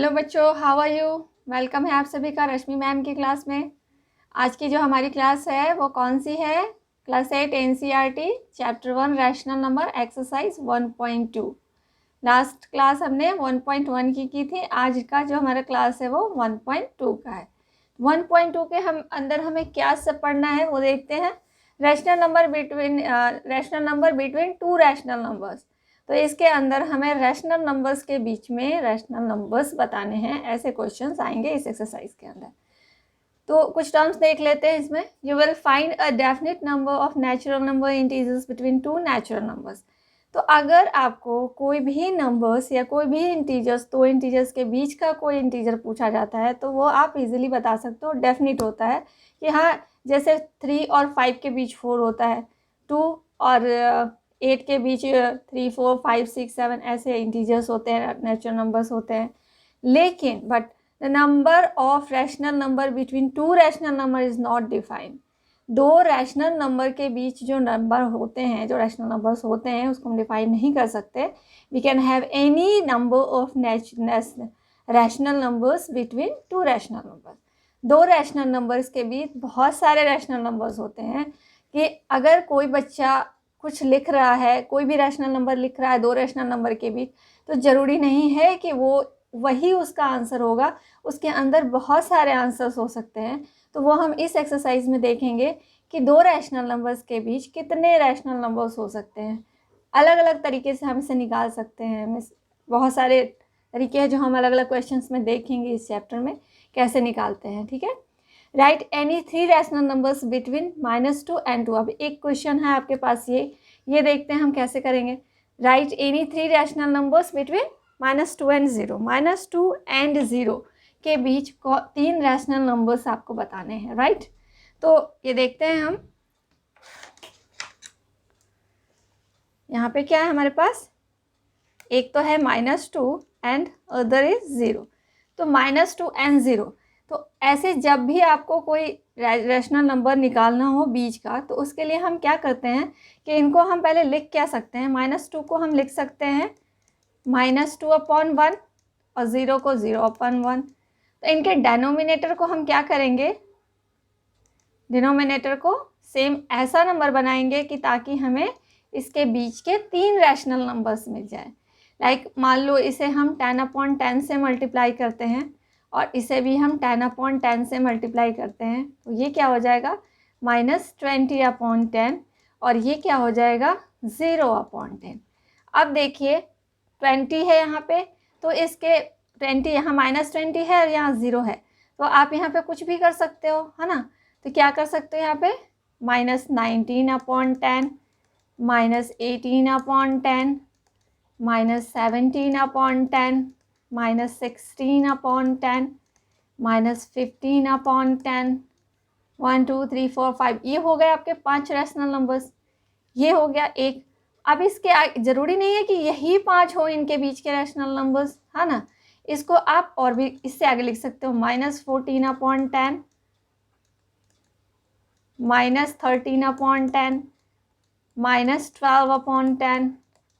Hello बच्चों, how are you. Welcome है आप सभी का रश्मि मैम की क्लास में। आज की जो हमारी क्लास है वो कौन सी है? Class 8 NCERT chapter 1 rational number exercise 1.2। Last class हमने 1.1 की थी। आज का जो हमारा क्लास है वो 1.2 का है। 1.2 के हमें क्या सब पढ़ना है वो देखते हैं। Rational number between two rational numbers. तो इसके अंदर हमें रैशनल नंबर्स के बीच में रैशनल नंबर्स बताने हैं, ऐसे क्वेश्चंस आएंगे इस एक्सरसाइज के अंदर। तो कुछ टर्म्स देख लेते हैं इसमें। You will find a definite number of natural number integers between two natural numbers. तो अगर आपको कोई भी नंबर्स या कोई भी इंटीजर्स, दो इंटीजर्स के बीच का कोई इंटीजर पूछा जाता है तो वो आप इजीली बता सकते हो, डेफिनेट होता है कि हाँ, जैसे 3 और 5 के बीच 4 होता है, 2 और 8 के बीच 3, 4, 5, 6, 7 ऐसे इंटीजर्स होते हैं, नेचुरल नंबर्स होते हैं। लेकिन but the number of rational number between two rational number is not defined. दो रैशनल नंबर के बीच जो नंबर होते हैं, जो रैशनल नंबर्स होते हैं, उसको हम डिफाइन नहीं कर सकते। We can have any number of rational numbers between two rational numbers. दो रैशनल नंबर्स के बीच बहुत सारे रैशनल नंबर्स होते हैं कि अगर कोई बच्चा कुछ लिख रहा है, कोई भी रैशनल नंबर लिख रहा है दो रैशनल नंबर के बीच, तो ज़रूरी नहीं है कि वो वही उसका आंसर होगा। उसके अंदर बहुत सारे आंसर्स हो सकते हैं। तो वो हम इस एक्सरसाइज में देखेंगे कि दो रैशनल नंबर्स के बीच कितने रैशनल नंबर्स हो सकते हैं। अलग अलग तरीके से हम इसे निकाल सकते हैं। बहुत सारे तरीके हैं जो हम अलग अलग क्वेश्चंस में देखेंगे इस चैप्टर में कैसे निकालते हैं। ठीक है। Right any 3 rational numbers between -2 and 2। अब एक क्वेश्चन है आपके पास, ये देखते हैं हम कैसे करेंगे। Right any 3 rational numbers between -2 and 0। -2 and 0 के बीच 3 रैशनल नंबर्स आपको बताने हैं। राइट, तो ये देखते हैं हम। यहाँ पे क्या है हमारे पास? एक तो है -2 एंड अदर इज 0। तो -2 and 0, तो ऐसे जब भी आपको कोई रैशनल नंबर निकालना हो बीच का, तो उसके लिए हम क्या करते हैं कि इनको हम पहले लिख क्या सकते हैं। -2 को हम लिख सकते हैं -2/1 और 0 को 0/1। तो इनके डेनोमिनेटर को हम क्या करेंगे, डिनोमिनेटर को सेम ऐसा नंबर बनाएंगे कि ताकि हमें इसके बीच के 3 रैशनल नंबर्स मिल जाए। लाइक मान लो इसे हम 10/10 से मल्टीप्लाई करते हैं और इसे भी हम 10/10 से मल्टीप्लाई करते हैं, तो ये क्या हो जाएगा -20/10 और ये क्या हो जाएगा 0/10। अब देखिए 20 है यहाँ पे, तो इसके 20 यहाँ -20 है और यहाँ 0 है, तो आप यहाँ पे कुछ भी कर सकते हो, है ना। तो क्या कर सकते हो यहाँ पे -19/10, -18/10, -17/10, -16/10, -15/10, 1 2 3 4 5, ये हो गए आपके 5 रैशनल नंबर्स। ये हो गया एक। अब इसके ज़रूरी नहीं है कि यही 5 हो इनके बीच के रैशनल नंबर्स, है ना। इसको आप और भी इससे आगे लिख सकते हो -14/10, -13/10, -12/10,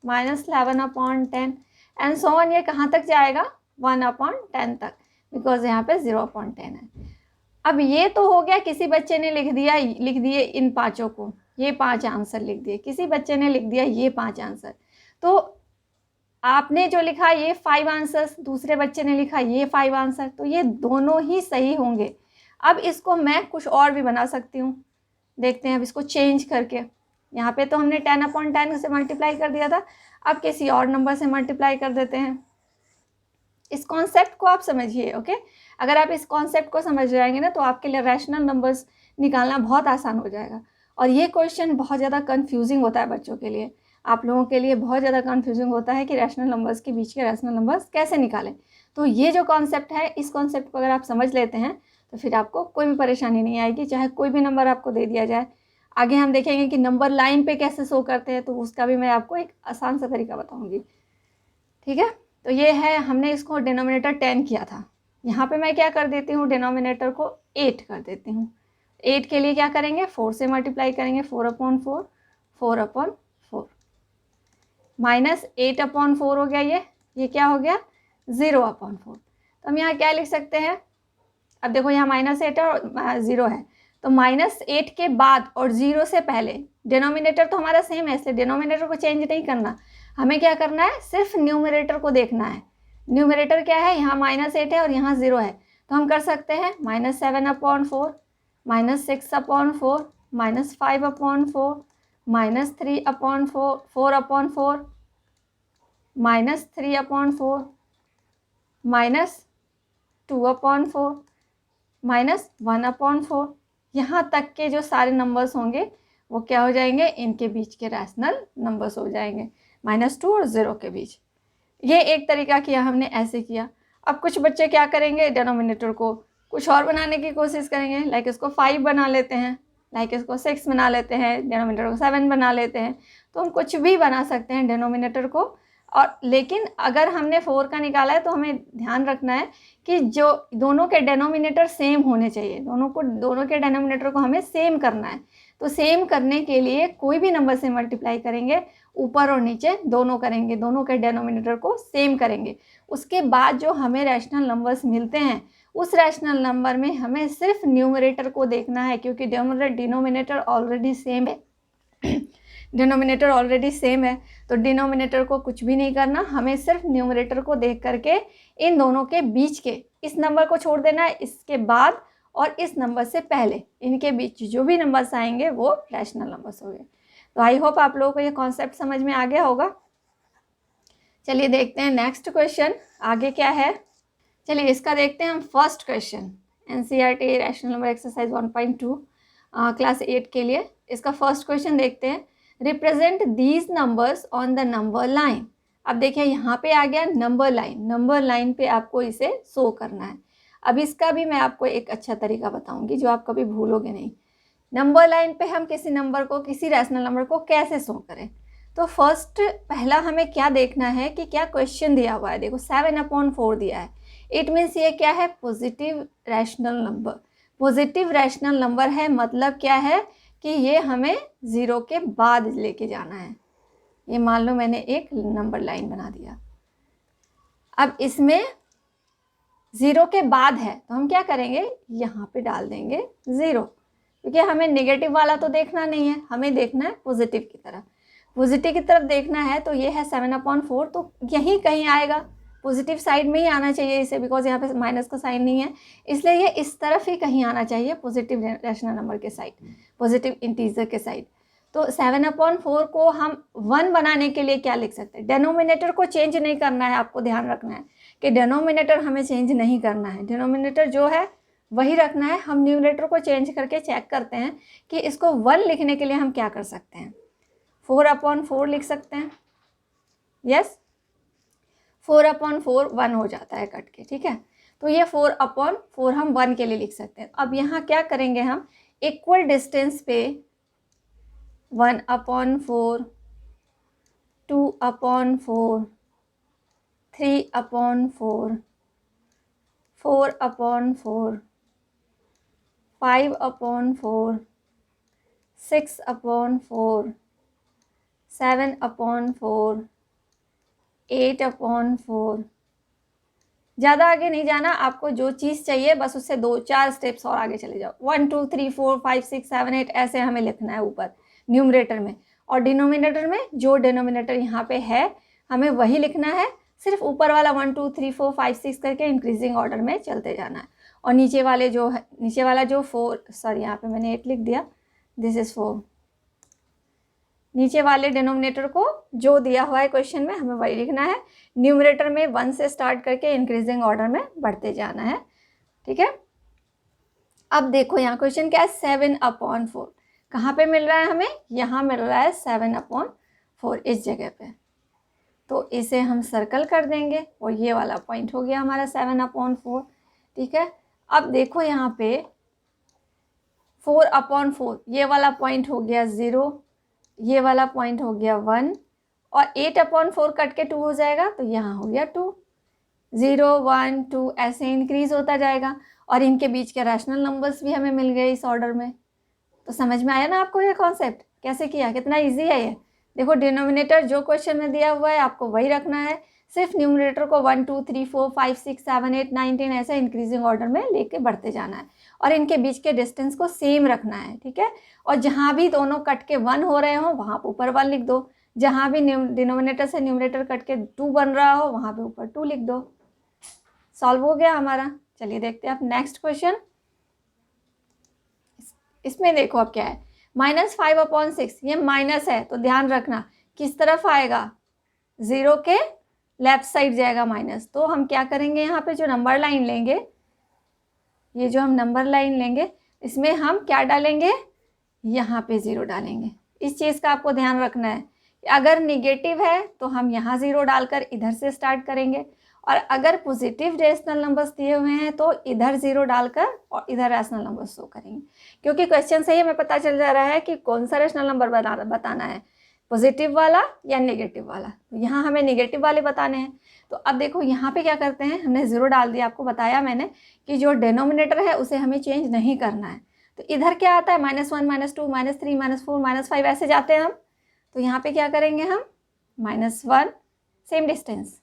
-11/10 एंड सो ऑन। ये कहाँ तक जाएगा 1/10 तक, बिकॉज यहाँ पे 0/10 है। अब ये तो हो गया, किसी बच्चे ने लिख दिए इन पाँचों को, ये 5 आंसर लिख दिए। किसी बच्चे ने लिख दिया ये 5 आंसर, तो आपने जो लिखा ये 5 आंसर्स, दूसरे बच्चे ने लिखा ये 5 आंसर, तो ये दोनों ही सही होंगे। अब इसको मैं कुछ और भी बना सकती हूँ। देखते हैं अब इसको चेंज करके। यहाँ पे तो हमने 10/10 से मल्टीप्लाई कर दिया था, अब किसी और नंबर से मल्टीप्लाई कर देते हैं। इस कॉन्सेप्ट को आप समझिए, ओके। अगर आप इस कॉन्सेप्ट को समझ जाएंगे ना, तो आपके लिए रैशनल नंबर्स निकालना बहुत आसान हो जाएगा। और ये क्वेश्चन बहुत ज़्यादा कन्फ्यूजिंग होता है बच्चों के लिए, आप लोगों के लिए बहुत ज़्यादा कन्फ्यूजिंग होता है कि रैशनल नंबर्स के बीच के रैशनल नंबर्स कैसे निकालें। तो ये जो कॉन्सेप्ट है, इस कॉन्सेप्ट को अगर आप समझ लेते हैं तो फिर आपको कोई भी परेशानी नहीं आएगी, चाहे कोई भी नंबर आपको दे दिया जाए। आगे हम देखेंगे कि नंबर लाइन पे कैसे शो करते हैं, तो उसका भी मैं आपको एक आसान सा तरीका बताऊंगी। ठीक है, तो ये है, हमने इसको डिनोमिनेटर 10 किया था। यहाँ पे मैं क्या कर देती हूँ, डिनोमिनेटर को 8 कर देती हूँ। 8 के लिए क्या करेंगे, 4 से मल्टीप्लाई करेंगे, 4/4, 4/4, -8/4 हो गया। ये क्या हो गया 0/4। तो हम यहाँ क्या लिख सकते हैं, अब देखो यहाँ -8 है और 0 है, तो -8 के बाद और 0 से पहले डिनोमिनेटर तो हमारा सेम है, इसलिए डिनोमिनेटर को चेंज नहीं करना, हमें क्या करना है, सिर्फ न्यूमरेटर को देखना है। न्यूमरेटर क्या है, यहाँ -8 है और यहाँ 0 है, तो हम कर सकते हैं -7/4, -6/4, -5/4, -3/4, 4/4, -3/4, -2/4, -1/4, यहाँ तक के जो सारे नंबर्स होंगे वो क्या हो जाएंगे, इनके बीच के रैशनल नंबर्स हो जाएंगे, -2 और 0 के बीच। ये एक तरीका किया हमने, ऐसे किया। अब कुछ बच्चे क्या करेंगे, डिनोमिनेटर को कुछ और बनाने की कोशिश करेंगे, लाइक इसको 5 बना लेते हैं, लाइक इसको 6 बना लेते हैं, डिनोमिनेटर को 7 बना लेते हैं। तो हम कुछ भी बना सकते हैं डिनोमिनेटर को, और लेकिन अगर हमने 4 का निकाला है तो हमें ध्यान रखना है कि जो दोनों के डिनोमिनेटर सेम होने चाहिए, दोनों के डिनोमिनेटर को हमें सेम करना है। तो सेम करने के लिए कोई भी नंबर से मल्टीप्लाई करेंगे, ऊपर और नीचे दोनों करेंगे, दोनों के डिनोमिनेटर को सेम करेंगे। उसके बाद जो हमें रैशनल नंबर्स मिलते हैं, उस रैशनल नंबर में हमें सिर्फ न्यूमरेटर को देखना है, क्योंकि डिनोमिनेटर ऑलरेडी सेम है डिनोमिनेटर ऑलरेडी सेम है, तो डिनोमिनेटर को कुछ भी नहीं करना, हमें सिर्फ न्यूमरेटर को देख करके इन दोनों के बीच के इस नंबर को छोड़ देना है, इसके बाद और इस नंबर से पहले इनके बीच जो भी नंबर्स आएंगे वो रैशनल नंबर्स हो गए। तो आई होप आप लोगों को ये कॉन्सेप्ट समझ में आ गया होगा। चलिए देखते हैं नेक्स्ट क्वेश्चन आगे क्या है। चलिए इसका देखते हैं हम first question, NCERT rational number exercise 1.2 class 8 के लिए। इसका फर्स्ट क्वेश्चन देखते हैं, represent these numbers on the number line. अब देखिए यहाँ पे आ गया नंबर लाइन पे आपको इसे शो करना है। अब इसका भी मैं आपको एक अच्छा तरीका बताऊंगी जो आप कभी भूलोगे नहीं। नंबर लाइन पे हम किसी नंबर को, किसी रैशनल नंबर को कैसे शो करें, तो फर्स्ट पहला हमें क्या देखना है कि क्या क्वेश्चन दिया हुआ है। देखो 7/4 दिया है, इट मीन्स ये क्या है, positive rational number. Positive rational number है मतलब क्या है कि ये हमें 0 के बाद लेके जाना है। ये मान लो मैंने एक नंबर लाइन बना दिया, अब इसमें 0 के बाद है तो हम क्या करेंगे, यहाँ पे डाल देंगे 0, क्योंकि हमें नेगेटिव वाला तो देखना नहीं है, हमें देखना है पॉजिटिव की तरफ। पॉजिटिव की तरफ देखना है तो ये है 7/4, तो यहीं कहीं आएगा, पॉजिटिव साइड में ही आना चाहिए इसे, बिकॉज यहाँ पे माइनस का साइन नहीं है, इसलिए ये इस तरफ ही कहीं आना चाहिए, पॉजिटिव रैशनल नंबर के साइड, पॉजिटिव इंटीजर के साइड। तो 7/4 को हम 1 बनाने के लिए क्या लिख सकते हैं, डेनोमिनेटर को चेंज नहीं करना है, आपको ध्यान रखना है कि डेनोमिनेटर हमें चेंज नहीं करना है, डेनोमिनेटर जो है वही रखना है। हम न्यूमरेटर को चेंज करके चेक करते हैं कि इसको 1 लिखने के लिए हम क्या कर सकते हैं, 4/4 लिख सकते हैं, यस 4/4 1 हो जाता है कट के, ठीक है। तो ये 4/4 हम 1 के लिए लिख सकते हैं। अब यहाँ क्या करेंगे, हम इक्वल डिस्टेंस पे 1/4, 2/4, 3/4, 4/4, 5/4, 6/4, 7/4, 8/4। ज़्यादा आगे नहीं जाना, आपको जो चीज़ चाहिए बस उससे 2-4 स्टेप्स और आगे चले जाओ। 1 2 3 4 5 6 7 8 ऐसे हमें लिखना है ऊपर न्यूमरेटर में, और डिनोमिनेटर में जो डिनोमिनेटर यहाँ पे है हमें वही लिखना है, सिर्फ ऊपर वाला 1 2 3 4 5 6 करके इंक्रीजिंग ऑर्डर में चलते जाना है। और नीचे वाले जो है, नीचे वाला जो 4, सॉरी यहाँ पे मैंने 8 लिख दिया, दिस इज़ 4। नीचे वाले डिनोमिनेटर को जो दिया हुआ है क्वेश्चन में हमें वही लिखना है, न्यूमरेटर में 1 से स्टार्ट करके इंक्रीजिंग ऑर्डर में बढ़ते जाना है, ठीक है। अब देखो यहाँ क्वेश्चन क्या है, 7/4 कहाँ पे मिल रहा है हमें, यहाँ मिल रहा है 7/4 इस जगह पे, तो इसे हम सर्कल कर देंगे और ये वाला पॉइंट हो गया हमारा 7/4, ठीक है। अब देखो यहाँ पे 4/4 ये वाला पॉइंट हो गया 0, ये वाला पॉइंट हो गया 1, और 8/4 कट के 2 हो जाएगा, तो यहाँ हो गया 2, 0 1 2 ऐसे इंक्रीज होता जाएगा, और इनके बीच के रैशनल नंबर्स भी हमें मिल गए इस ऑर्डर में। तो समझ में आया ना आपको ये कॉन्सेप्ट कैसे किया, कितना इजी है ये। देखो डिनोमिनेटर जो क्वेश्चन में दिया हुआ है आपको वही रखना है, सिर्फ न्यूमरेटर को 1 2 3 4 5 6 7 8 9 10 ऐसे इंक्रीजिंग ऑर्डर में लेके बढ़ते जाना है और इनके बीच के डिस्टेंस को सेम रखना है, ठीक है। और जहाँ भी दोनों कट के 1 हो रहे हो वहाँ पे ऊपर 1 लिख दो, जहाँ भी डिनोमिनेटर से न्यूमरेटर कट के 2 बन रहा हो वहाँ पे ऊपर 2 लिख दो। सॉल्व हो गया हमारा। चलिए देखते हैं अब नेक्स्ट क्वेश्चन। इसमें देखो अब क्या है, -5/6, ये माइनस है तो ध्यान रखना किस तरफ आएगा, 0 के लेफ्ट साइड जाएगा माइनस। तो हम क्या करेंगे, यहाँ पे जो नंबर लाइन लेंगे, ये जो हम नंबर लाइन लेंगे इसमें हम क्या डालेंगे, यहाँ पे 0 डालेंगे। इस चीज़ का आपको ध्यान रखना है कि अगर निगेटिव है तो हम यहाँ 0 डालकर इधर से स्टार्ट करेंगे, और अगर पॉजिटिव रेशनल नंबर्स दिए हुए हैं तो इधर 0 डालकर और इधर रैशनल नंबर शो करेंगे, क्योंकि क्वेश्चन से ही हमें पता चल जा रहा है कि कौन सा रेशनल नंबर बताना है, पॉजिटिव वाला या नेगेटिव वाला। तो यहाँ हमें नेगेटिव वाले बताने हैं। तो अब देखो यहाँ पे क्या करते हैं, हमने 0 डाल दिया, आपको बताया मैंने कि जो डिनोमिनेटर है उसे हमें चेंज नहीं करना है। तो इधर क्या आता है, -1 -2 -3 -4 -5 ऐसे जाते हैं हम। तो यहाँ पे क्या करेंगे हम, -1 सेम डिस्टेंस,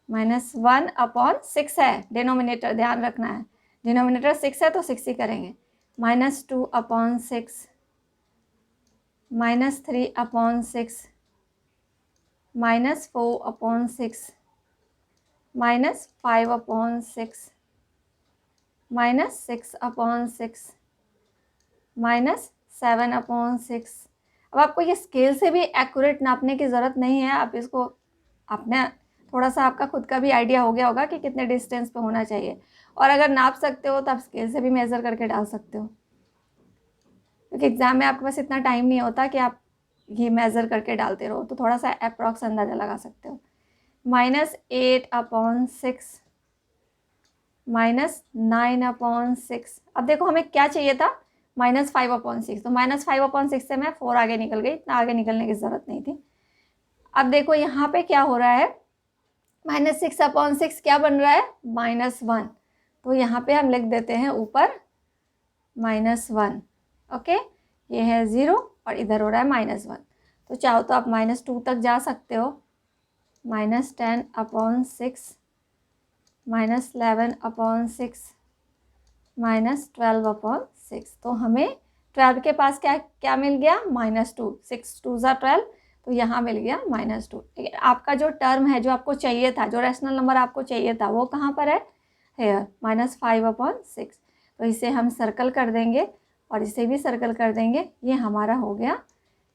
-1/6 है डिनोमिनेटर, ध्यान रखना है डिनोमिनेटर 6 है तो 6 ही करेंगे, -2/6 -3/6 -4/6 -5/6 -6/6 -7/6। अब आपको ये स्केल से भी एक्यूरेट नापने की ज़रूरत नहीं है, आप इसको अपने थोड़ा सा आपका खुद का भी आइडिया हो गया होगा कि कितने डिस्टेंस पे होना चाहिए, और अगर नाप सकते हो तो आप स्केल से भी मेज़र करके डाल सकते हो, क्योंकि एग्ज़ाम में आपके पास इतना टाइम नहीं होता कि आप ये मेज़र करके डालते रहो, तो थोड़ा सा अप्रॉक्स अंदाज़ा लगा सकते हो। -8/6 -9/6। अब देखो हमें क्या चाहिए था, -5/6, तो -5/6 से मैं 4 आगे निकल गई, इतना आगे निकलने की ज़रूरत नहीं थी। अब देखो यहाँ पे क्या हो रहा है, -6/6 क्या बन रहा है, -1, तो यहाँ पे हम लिख देते हैं ऊपर -1, ओके। ये है 0 और इधर हो रहा है -1, तो चाहो तो आप -2 तक जा सकते हो, -10/6 -11/6 -12/6। तो हमें 12 के पास क्या क्या मिल गया, -2, 6 2 ज़ा 12, तो यहाँ मिल गया -2। आपका जो टर्म है जो आपको चाहिए था, जो रैशनल नंबर आपको चाहिए था वो कहाँ पर है, हेयर, -5/6। तो इसे हम सर्कल कर देंगे और इसे भी सर्कल कर देंगे, ये हमारा हो गया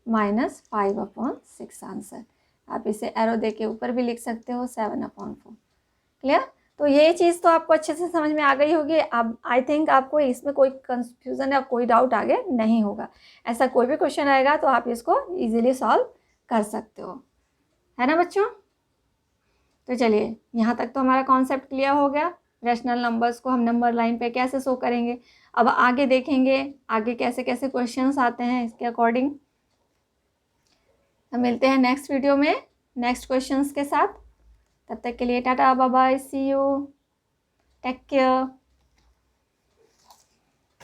-5/6 आंसर। आप इसे एरो दे के ऊपर भी लिख सकते हो 7/4। क्लियर। तो ये चीज़ तो आपको अच्छे से समझ में आ गई होगी। अब आई थिंक आपको इसमें कोई कंफ्यूजन या कोई डाउट आगे नहीं होगा। ऐसा कोई भी क्वेश्चन आएगा तो आप इसको इजीली सॉल्व कर सकते हो, है ना बच्चों। तो चलिए यहाँ तक तो हमारा कॉन्सेप्ट क्लियर हो गया, रैशनल नंबर्स को हम नंबर लाइन पे कैसे शो करेंगे। अब आगे देखेंगे आगे कैसे कैसे क्वेश्चंस आते हैं, इसके अकॉर्डिंग हम मिलते हैं नेक्स्ट वीडियो में नेक्स्ट क्वेश्चंस के साथ। तब तक के लिए tata bye bye, see you, take care.